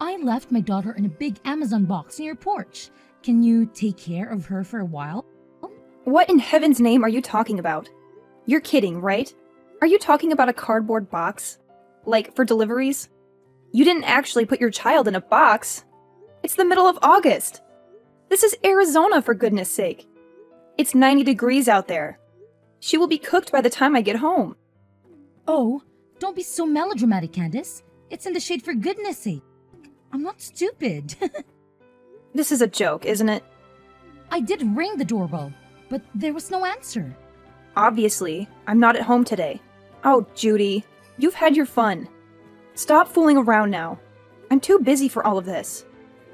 I left my daughter in a big Amazon box near your porch. Can you take care of her for a while? What in heaven's name are you talking about? You're kidding, right? Are you talking about a cardboard box? Like, for deliveries? You didn't actually put your child in a box. It's the middle of August. This is Arizona, for goodness sake. It's 90 degrees out there. She will be cooked by the time I get home. Oh, don't be so melodramatic, Candace. It's in the shade for goodness sake. I'm not stupid. This is a joke, isn't it? I did ring the doorbell, but there was no answer. Obviously, I'm not at home today. Oh, Judy, you've had your fun. Stop fooling around now. I'm too busy for all of this.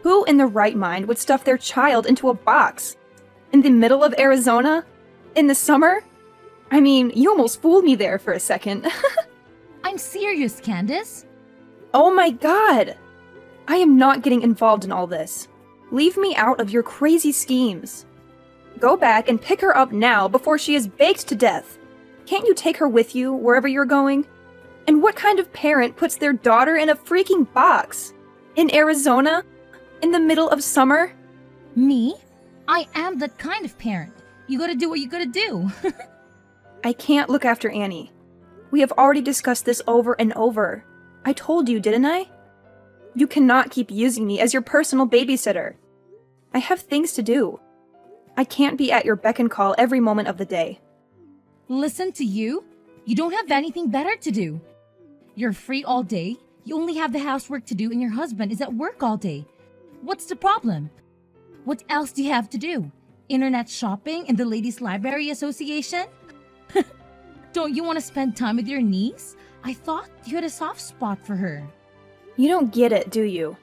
Who in their right mind would stuff their child into a box? In the middle of Arizona? In the summer? I mean, you almost fooled me there for a second. I'm serious, Candace. Oh my god! I am not getting involved in all this. Leave me out of your crazy schemes. Go back and pick her up now before she is baked to death. Can't you take her with you wherever you're going? And what kind of parent puts their daughter in a freaking box? In Arizona? In the middle of summer? Me? I am that kind of parent. You gotta do what you gotta do. I can't look after Annie. We have already discussed this over and over. I told you, didn't I? You cannot keep using me as your personal babysitter. I have things to do. I can't be at your beck and call every moment of the day. Listen to you. You don't have anything better to do. You're free all day. You only have the housework to do and your husband is at work all day. What's the problem? What else do you have to do? Internet shopping and the Ladies Library Association? Don't you want to spend time with your niece? I thought you had a soft spot for her. You don't get it, do you?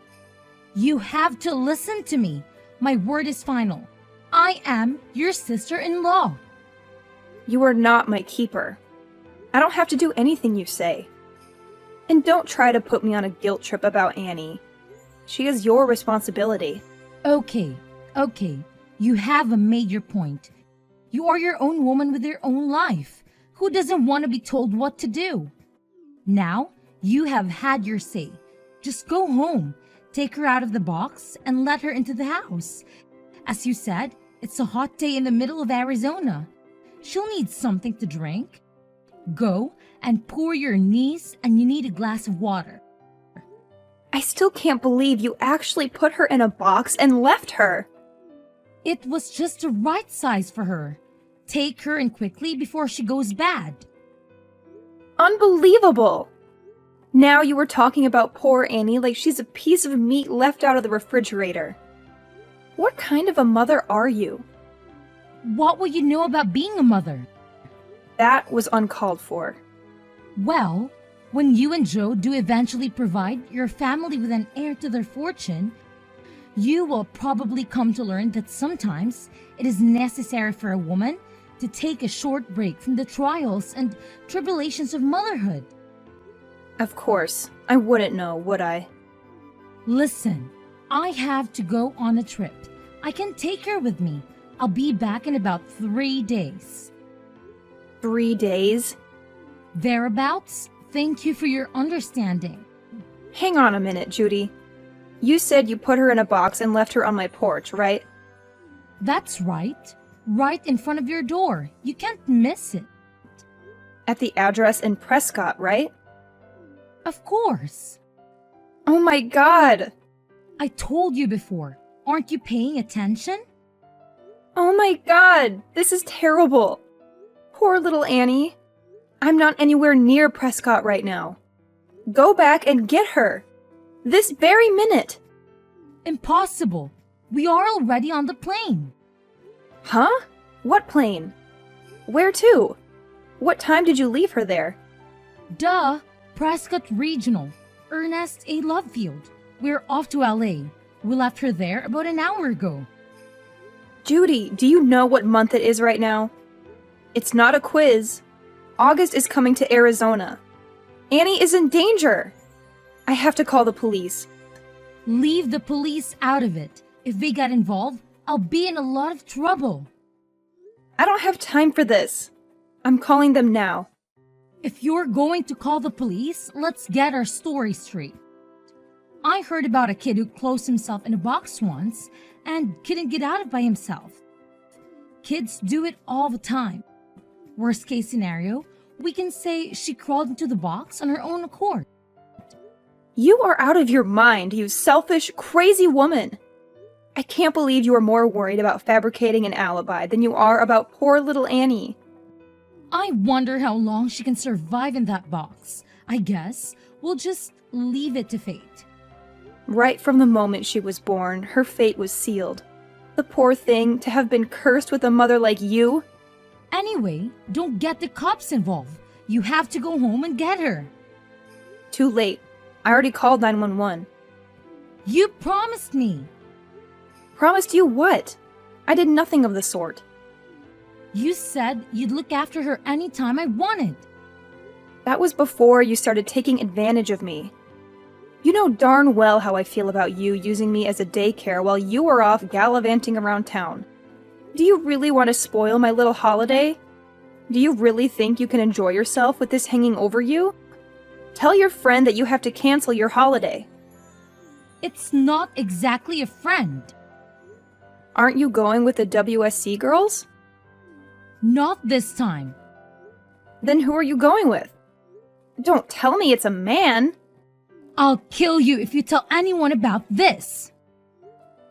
You have to listen to me. My word is final. I am your sister-in-law. You are not my keeper. I don't have to do anything you say. And don't try to put me on a guilt trip about Annie. She is your responsibility. Okay. You have made your point. You are your own woman with your own life. Who doesn't want to be told what to do? Now, you have had your say. Just go home, take her out of the box, and let her into the house. As you said, it's a hot day in the middle of Arizona. She'll need something to drink. Go and pour your niece, and you need a glass of water. I still can't believe you actually put her in a box and left her. It was just the right size for her. Take her in quickly before she goes bad. Unbelievable! Now you were talking about poor Annie like she's a piece of meat left out of the refrigerator. What kind of a mother are you? What will you know about being a mother? That was uncalled for. Well, when you and Joe do eventually provide your family with an heir to their fortune, you will probably come to learn that sometimes it is necessary for a woman to take a short break from the trials and tribulations of motherhood. Of course, I wouldn't know, would I? Listen, I have to go on a trip. I can take her with me. I'll be back in about 3 days. 3 days? Thereabouts. Thank you for your understanding. Hang on a minute, Judy. You said you put her in a box and left her on my porch, right? That's right. Right in front of your door. You can't miss it. At the address in Prescott, right? Of course. Oh my god! I told you before. Aren't you paying attention? Oh my god! This is terrible! Poor little Annie. I'm not anywhere near Prescott right now. Go back and get her! This very minute! Impossible. We are already on the plane. Huh? What plane? Where to? What time did you leave her there? Duh! Prescott Regional. Ernest A. Lovefield. We're off to LA. We left her there about an hour ago. Judy, do you know what month it is right now? It's not a quiz. August is coming to Arizona. Annie is in danger. I have to call the police. Leave the police out of it. If they get involved, I'll be in a lot of trouble. I don't have time for this. I'm calling them now. If you're going to call the police, let's get our story straight. I heard about a kid who closed himself in a box once and couldn't get out of it by himself. Kids do it all the time. Worst case scenario, we can say she crawled into the box on her own accord. You are out of your mind, you selfish, crazy woman. I can't believe you are more worried about fabricating an alibi than you are about poor little Annie. I wonder how long she can survive in that box. I guess we'll just leave it to fate. Right from the moment she was born, her fate was sealed. The poor thing, to have been cursed with a mother like you. Anyway, don't get the cops involved. You have to go home and get her. Too late. I already called 911. You promised me. Promised you what? I did nothing of the sort. You said you'd look after her anytime I wanted. That was before you started taking advantage of me. You know darn well how I feel about you using me as a daycare while you are off gallivanting around town. Do you really want to spoil my little holiday? Do you really think you can enjoy yourself with this hanging over you? Tell your friend that you have to cancel your holiday. It's not exactly a friend. Aren't you going with the WSC girls? Not this time. Then who are you going with? Don't tell me it's a man. I'll kill you if you tell anyone about this.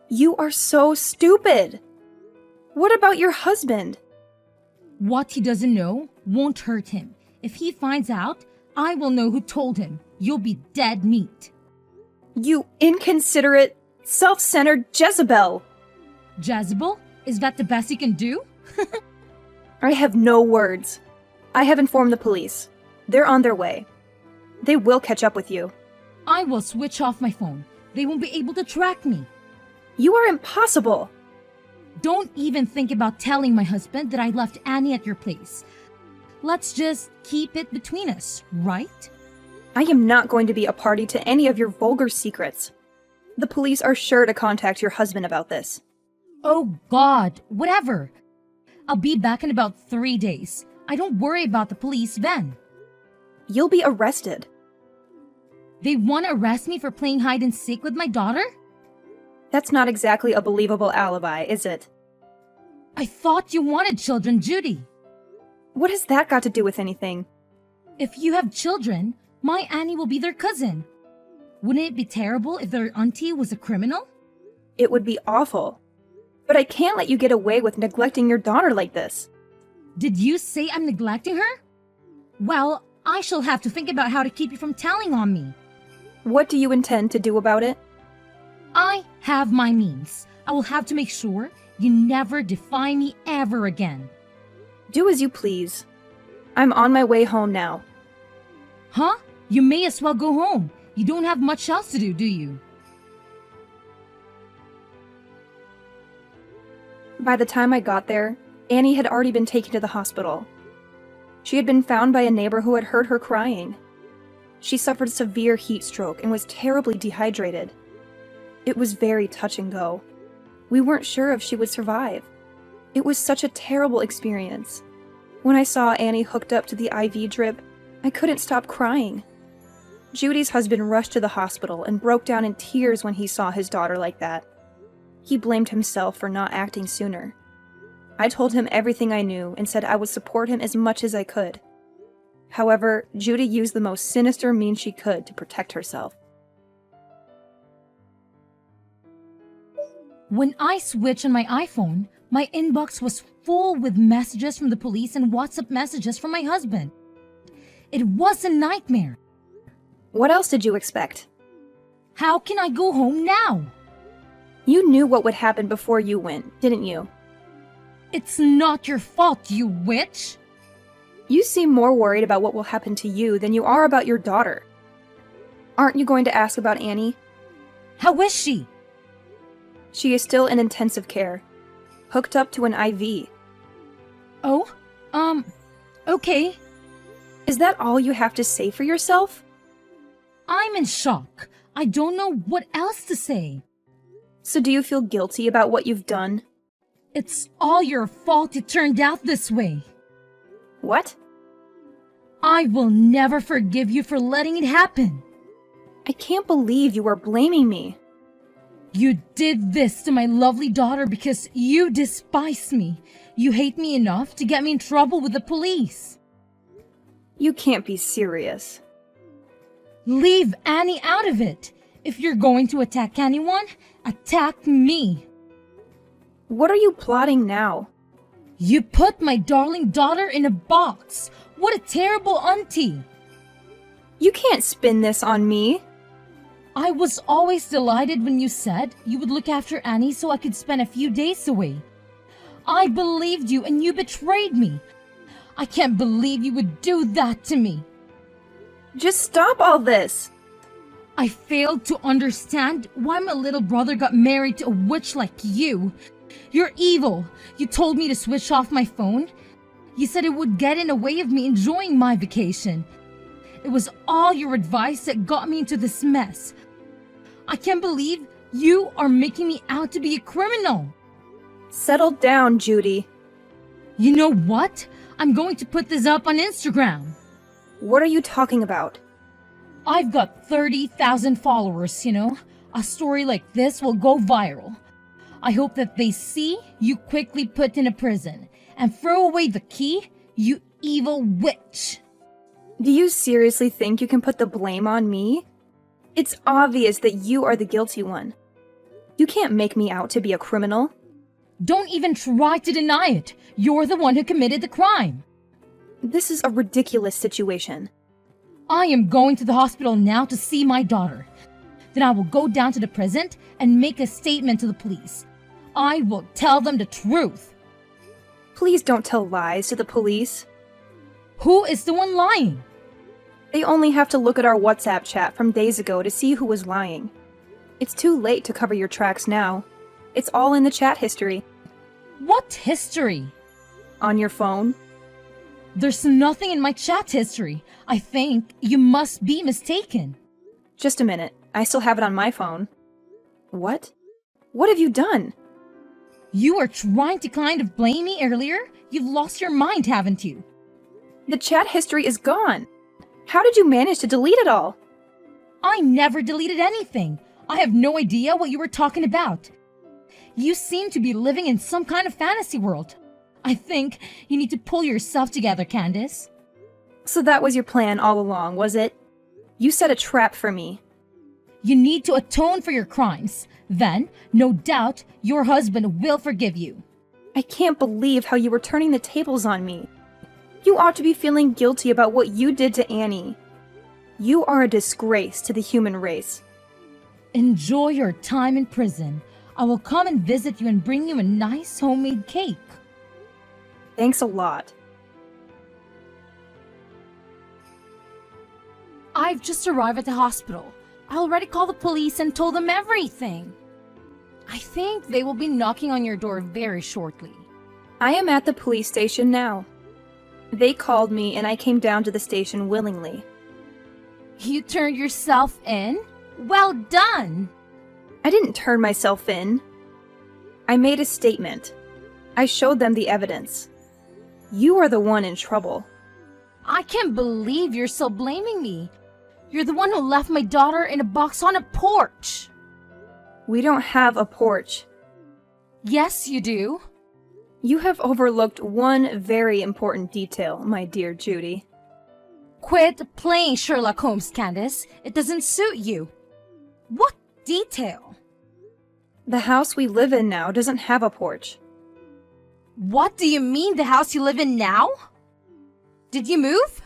You are so stupid. What about your husband? What he doesn't know won't hurt him. If he finds out, I will know who told him. You'll be dead meat. You inconsiderate, self-centered Jezebel. Jezebel? Is that the best you can do? I have no words. I have informed the police. They're on their way. They will catch up with you. I will switch off my phone. They won't be able to track me. You are impossible. Don't even think about telling my husband that I left Annie at your place. Let's just keep it between us, right? I am not going to be a party to any of your vulgar secrets. The police are sure to contact your husband about this. Oh God, whatever. I'll be back in about 3 days. I don't worry about the police then. You'll be arrested. They want to arrest me for playing hide and seek with my daughter? That's not exactly a believable alibi, is it? I thought you wanted children, Judy. What has that got to do with anything? If you have children, my Annie will be their cousin. Wouldn't it be terrible if their auntie was a criminal? It would be awful. But I can't let you get away with neglecting your daughter like this. Did you say I'm neglecting her? Well, I shall have to think about how to keep you from telling on me. What do you intend to do about it? I have my means. I will have to make sure you never defy me ever again. Do as you please. I'm on my way home now. Huh? You may as well go home. You don't have much else to do you? By the time I got there, Annie had already been taken to the hospital. She had been found by a neighbor who had heard her crying. She suffered severe heat stroke and was terribly dehydrated. It was very touch and go. We weren't sure if she would survive. It was such a terrible experience. When I saw Annie hooked up to the IV drip, I couldn't stop crying. Judy's husband rushed to the hospital and broke down in tears when he saw his daughter like that. He blamed himself for not acting sooner. I told him everything I knew and said I would support him as much as I could. However, Judy used the most sinister means she could to protect herself. When I switched on my iPhone, my inbox was full with messages from the police and WhatsApp messages from my husband. It was a nightmare. What else did you expect? How can I go home now? You knew what would happen before you went, didn't you? It's not your fault, you witch! You seem more worried about what will happen to you than you are about your daughter. Aren't you going to ask about Annie? How is she? She is still in intensive care, hooked up to an IV. Oh, okay. Is that all you have to say for yourself? I'm in shock. I don't know what else to say. So do you feel guilty about what you've done? It's all your fault it turned out this way. What? I will never forgive you for letting it happen. I can't believe you are blaming me. You did this to my lovely daughter because you despise me. You hate me enough to get me in trouble with the police. You can't be serious. Leave Annie out of it. If you're going to attack anyone, attack me. What are you plotting now? You put my darling daughter in a box. What a terrible auntie. You can't spin this on me. I was always delighted when you said you would look after Annie so I could spend a few days away. I believed you and you betrayed me. I can't believe you would do that to me. Just stop all this. I failed to understand why my little brother got married to a witch like you. You're evil. You told me to switch off my phone. You said it would get in the way of me enjoying my vacation. It was all your advice that got me into this mess. I can't believe you are making me out to be a criminal. Settle down, Judy. You know what? I'm going to put this up on Instagram. What are you talking about? I've got 30,000 followers, A story like this will go viral. I hope that they see you quickly put in a prison and throw away the key, you evil witch. Do you seriously think you can put the blame on me? It's obvious that you are the guilty one. You can't make me out to be a criminal. Don't even try to deny it. You're the one who committed the crime. This is a ridiculous situation. I am going to the hospital now to see my daughter. Then I will go down to the prison and make a statement to the police. I will tell them the truth. Please don't tell lies to the police. Who is the one lying? They only have to look at our WhatsApp chat from days ago to see who was lying. It's too late to cover your tracks now. It's all in the chat history. What history? On your phone. There's nothing in my chat history. I think you must be mistaken. Just a minute. I still have it on my phone. What? What have you done? You were trying to kind of blame me earlier? You've lost your mind, haven't you? The chat history is gone. How did you manage to delete it all? I never deleted anything. I have no idea what you were talking about. You seem to be living in some kind of fantasy world. I think you need to pull yourself together, Candace. So that was your plan all along, was it? You set a trap for me. You need to atone for your crimes. Then, no doubt, your husband will forgive you. I can't believe how you were turning the tables on me. You ought to be feeling guilty about what you did to Annie. You are a disgrace to the human race. Enjoy your time in prison. I will come and visit you and bring you a nice homemade cake. Thanks a lot. I've just arrived at the hospital. I already called the police and told them everything. I think they will be knocking on your door very shortly. I am at the police station now. They called me and I came down to the station willingly. You turned yourself in? Well done! I didn't turn myself in. I made a statement. I showed them the evidence. You are the one in trouble. I can't believe you're still blaming me. You're the one who left my daughter in a box on a porch. We don't have a porch. Yes, you do. You have overlooked one very important detail, my dear Judy. Quit playing Sherlock Holmes, Candace. It doesn't suit you. What detail? The house we live in now doesn't have a porch. What do you mean, the house you live in now? Did you move?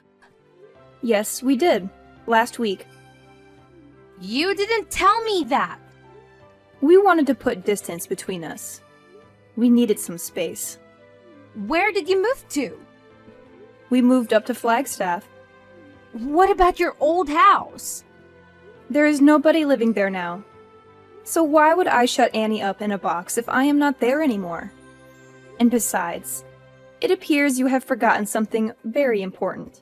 Yes, we did. Last week. You didn't tell me that. We wanted to put distance between us. We needed some space. Where did you move to? We moved up to Flagstaff. What about your old house? There is nobody living there now. So why would I shut Annie up in a box if I am not there anymore? And besides, it appears you have forgotten something very important.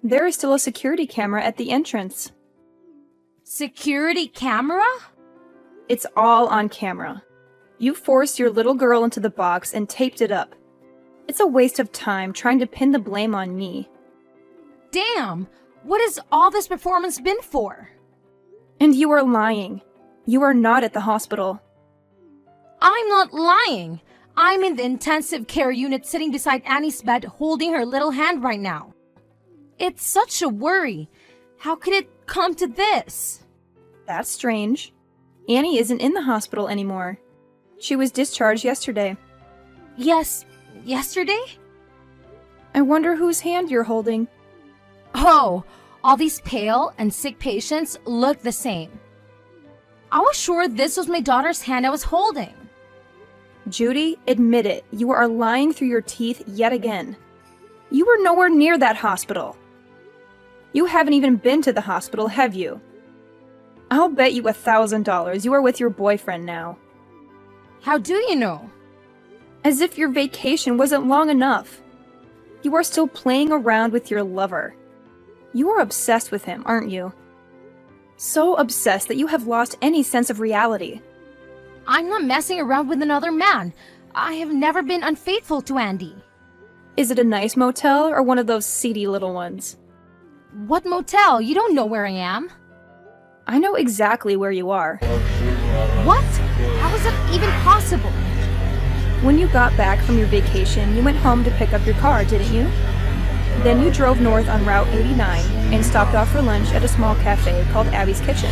There is still a security camera at the entrance. Security camera? It's all on camera. You forced your little girl into the box and taped it up. It's a waste of time trying to pin the blame on me. Damn! What has all this performance been for? And you are lying. You are not at the hospital. I'm not lying. I'm in the intensive care unit sitting beside Annie's bed holding her little hand right now. It's such a worry. How could it come to this? That's strange. Annie isn't in the hospital anymore. She was discharged yesterday. Yes, yesterday? I wonder whose hand you're holding. Oh, all these pale and sick patients look the same. I was sure this was my daughter's hand I was holding. Judy, admit it. You are lying through your teeth yet again. You were nowhere near that hospital. You haven't even been to the hospital, have you? I'll bet you $1,000 you are with your boyfriend now. How do you know? As if your vacation wasn't long enough. You are still playing around with your lover. You are obsessed with him, aren't you? So obsessed that you have lost any sense of reality. I'm not messing around with another man. I have never been unfaithful to Andy. Is it a nice motel or one of those seedy little ones? What motel? You don't know where I am. I know exactly where you are. What? How is that even possible? When you got back from your vacation, you went home to pick up your car, didn't you? Then you drove north on Route 89 and stopped off for lunch at a small cafe called Abby's Kitchen.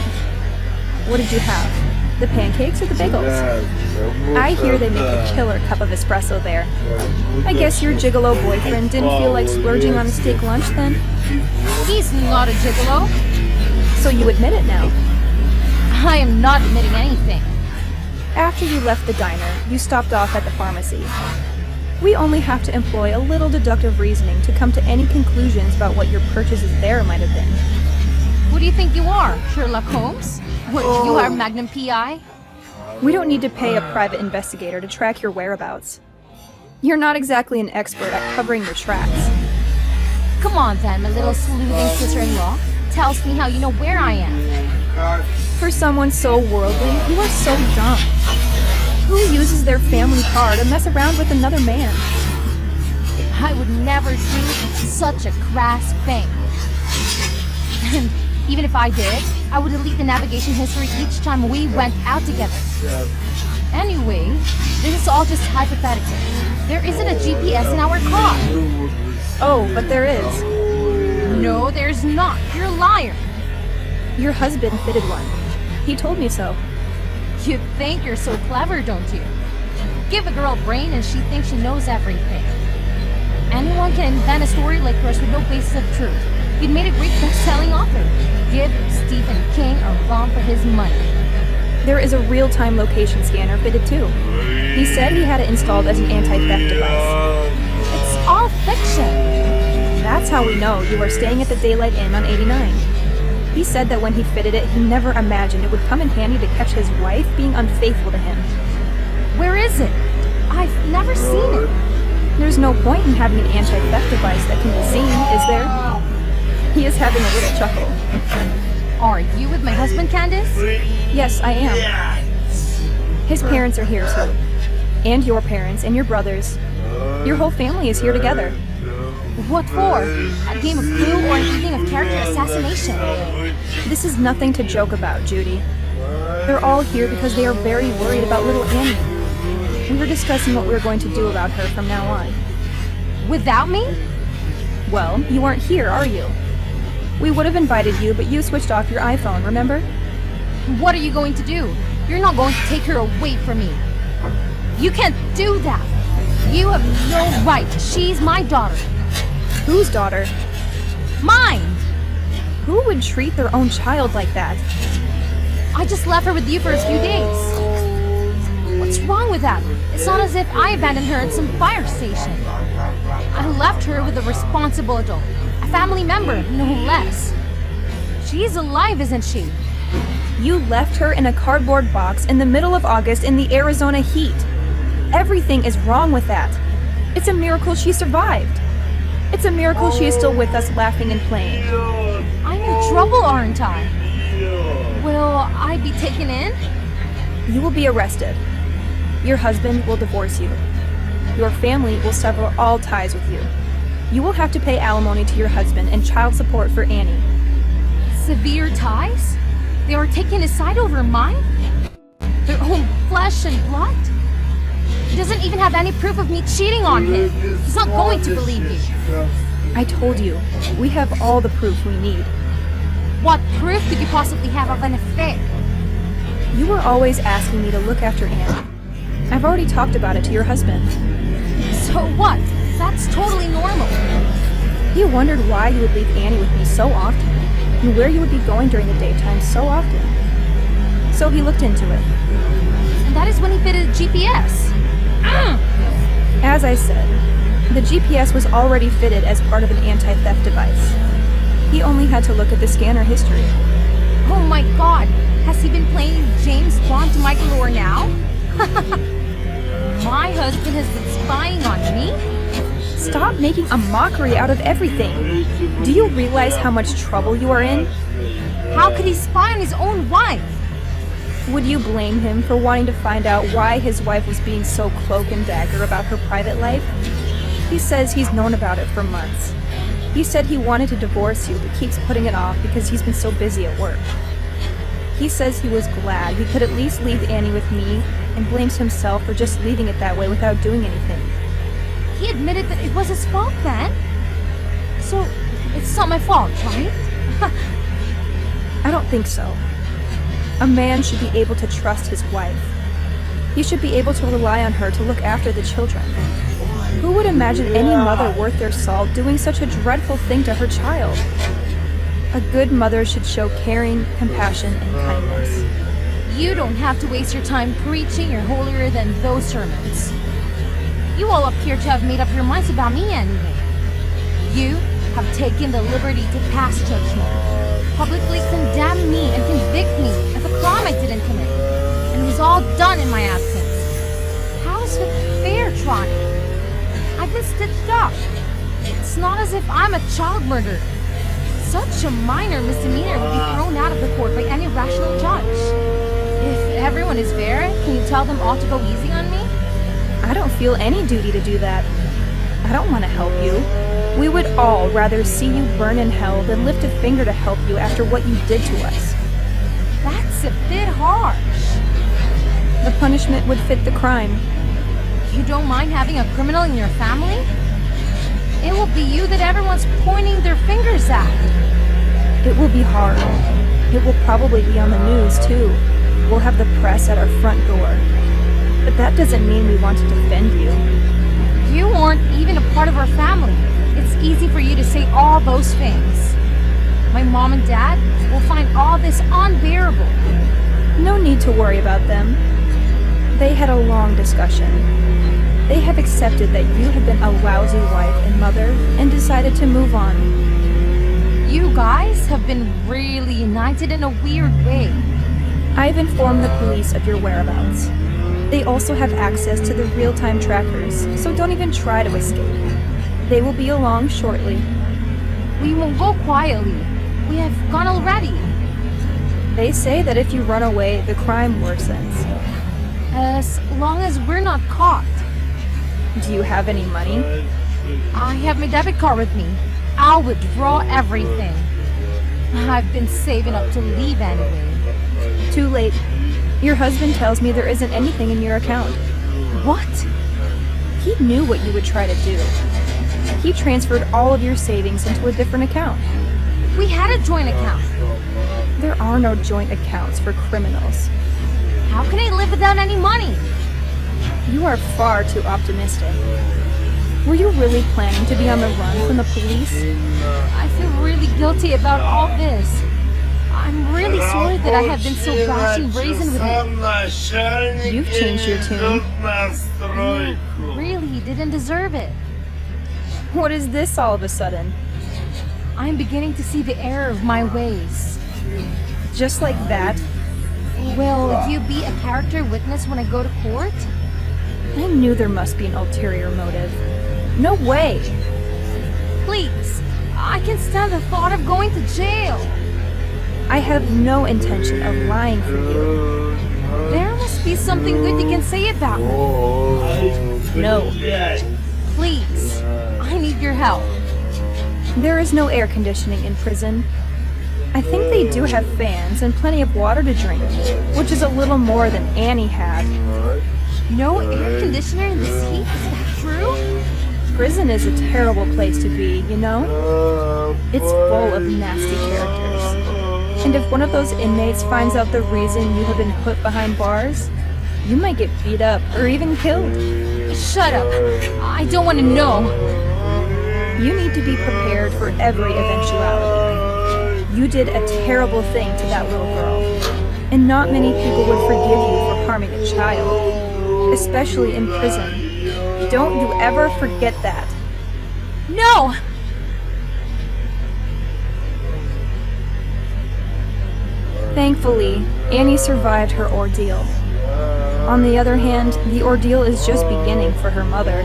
What did you have? The pancakes or the bagels? I hear they make a killer cup of espresso there. I guess your gigolo boyfriend didn't feel like splurging on a steak lunch then? He's not a gigolo. So you admit it now. I am not admitting anything. After you left the diner, you stopped off at the pharmacy. We only have to employ a little deductive reasoning to come to any conclusions about what your purchases there might have been. Who do you think you are, Sherlock Holmes? What, you are Magnum P.I.? We don't need to pay a private investigator to track your whereabouts. You're not exactly an expert at covering your tracks. Come on then, my little sleuthing sister-in-law. Tells me how you know where I am. For someone so worldly, you are so dumb. Who uses their family car to mess around with another man? I would never do such a crass thing. And even if I did, I would delete the navigation history each time we went out together. Anyway, this is all just hypothetical. There isn't a GPS in our car. Oh, but there is. No, there's not. You're a liar. Your husband fitted one. He told me so. You think you're so clever, don't you? Give a girl a brain and she thinks she knows everything. Anyone can invent a story like yours with no basis of truth. You'd made a great best-selling author. Give Stephen King a run for his money. There is a real-time location scanner fitted too. He said he had it installed as an anti-theft device. It's all fiction. That's how we know you are staying at the Daylight Inn on 89. He said that when he fitted it, he never imagined it would come in handy to catch his wife being unfaithful to him. Where is it? I've never seen it. There's no point in having an anti-theft device that can be seen, is there? He is having a little chuckle. Are you with my husband, Candace? Yes, I am. His parents are here too. And your parents and your brothers. Your whole family is here together. What for? A game of Clue or an evening of character assassination? This is nothing to joke about, Judy. They're all here because they are very worried about little Annie. We were discussing what we were going to do about her from now on. Without me? Well, you aren't here, are you? We would have invited you, but you switched off your iPhone, remember? What are you going to do? You're not going to take her away from me. You can't do that. You have no right. She's my daughter. Whose daughter? Mine! Who would treat their own child like that? I just left her with you for a few days. What's wrong with that? It's not as if I abandoned her at some fire station. I left her with a responsible adult, a family member, no less. She's alive, isn't she? You left her in a cardboard box in the middle of August in the Arizona heat. Everything is wrong with that. It's a miracle she survived. It's a miracle she is still with us laughing and playing. I'm in trouble, aren't I? Will I be taken in? You will be arrested. Your husband will divorce you. Your family will sever all ties with you. You will have to pay alimony to your husband and child support for Annie. Severe ties? They are taking his side over mine? Their own flesh and blood? He doesn't even have any proof of me cheating on him. He's not going to believe you. I told you, we have all the proof we need. What proof could you possibly have of an affair? You were always asking me to look after Annie. I've already talked about it to your husband. So what? That's totally normal. He wondered why you would leave Annie with me so often, and where you would be going during the daytime so often. So he looked into it. And that is when he fitted a GPS. As I said, the GPS was already fitted as part of an anti-theft device. He only had to look at the scanner history. Oh my god, has he been playing James Bond to Michael Orr now? My husband has been spying on me? Stop making a mockery out of everything. Do you realize how much trouble you are in? How could he spy on his own wife? Would you blame him for wanting to find out why his wife was being so cloak and dagger about her private life? He says he's known about it for months. He said he wanted to divorce you, but keeps putting it off because he's been so busy at work. He says he was glad he could at least leave Annie with me, and blames himself for just leaving it that way without doing anything. He admitted that it was his fault then? So, it's not my fault, right? I don't think so. A man should be able to trust his wife. He should be able to rely on her to look after the children. Who would imagine any mother worth their salt doing such a dreadful thing to her child? A good mother should show caring, compassion, and kindness. You don't have to waste your time preaching you're holier than those sermons. You all appear to have made up your minds about me anyway. You have taken the liberty to pass judgment, publicly condemn me and convict me of a crime I didn't commit, and it was all done in my absence. How is it fair, Trotty? I've been stitched up. It's not as if I'm a child murderer. Such a minor misdemeanor would be thrown out of the court by any rational judge. If everyone is fair, can you tell them all to go easy on me? I don't feel any duty to do that. I don't want to help you. We would all rather see you burn in hell than lift a finger to help you after what you did to us. That's a bit harsh. The punishment would fit the crime. You don't mind having a criminal in your family? It will be you that everyone's pointing their fingers at. It will be hard. It will probably be on the news, too. We'll have the press at our front door. But that doesn't mean we want to defend you. You aren't even a part of our family. It's easy for you to say all those things. My mom and dad will find all this unbearable. No need to worry about them. They had a long discussion. They have accepted that you have been a lousy wife and mother and decided to move on. You guys have been really united in a weird way. I've informed the police of your whereabouts. They also have access to the real-time trackers, so don't even try to escape. They will be along shortly. We will go quietly. We have gone already. They say that if you run away, the crime worsens. As long as we're not caught. Do you have any money? I have my debit card with me. I'll withdraw everything. I've been saving up to leave anyway. Too late. Your husband tells me there isn't anything in your account. What? He knew what you would try to do. He transferred all of your savings into a different account. We had a joint account. There are no joint accounts for criminals. How can I live without any money? You are far too optimistic. Were you really planning to be on the run from the police? I feel really guilty about all this. I'm really sorry that I have been so brash and brazen with it. You've changed your tune. You really didn't deserve it. What is this all of a sudden? I'm beginning to see the error of my ways. Just like that? Will you be a character witness when I go to court? I knew there must be an ulterior motive. No way! Please, I can stand the thought of going to jail. I have no intention of lying for you. There must be something good you can say about me. No. Please, I need your help. There is no air conditioning in prison. I think they do have fans and plenty of water to drink, which is a little more than Annie had. No air conditioner in this heat? Is that true? Prison is a terrible place to be, you know? It's full of nasty characters. And if one of those inmates finds out the reason you have been put behind bars, you might get beat up or even killed. Shut up. I don't want to know. You need to be prepared for every eventuality. You did a terrible thing to that little girl, and not many people would forgive you for harming a child, especially in prison. Don't you ever forget that. No! Thankfully, Annie survived her ordeal. On the other hand, the ordeal is just beginning for her mother.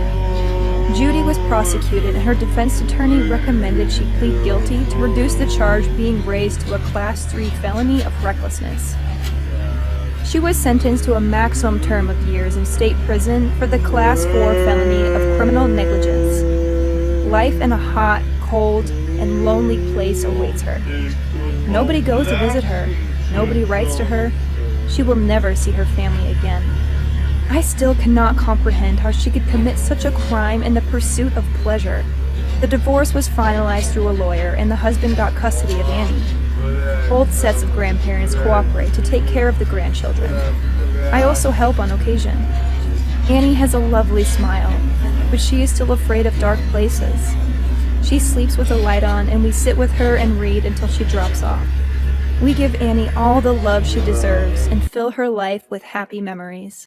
Judy was prosecuted and her defense attorney recommended she plead guilty to reduce the charge being raised to a Class 3 felony of recklessness. She was sentenced to a maximum term of years in state prison for the Class 4 felony of criminal negligence. Life in a hot, cold, and lonely place awaits her. Nobody goes to visit her. Nobody writes to her. She will never see her family again. I still cannot comprehend how she could commit such a crime in the pursuit of pleasure. The divorce was finalized through a lawyer, and the husband got custody of Annie. Both sets of grandparents cooperate to take care of the grandchildren. I also help on occasion. Annie has a lovely smile, but she is still afraid of dark places. She sleeps with a light on, and we sit with her and read until she drops off. We give Annie all the love she deserves and fill her life with happy memories.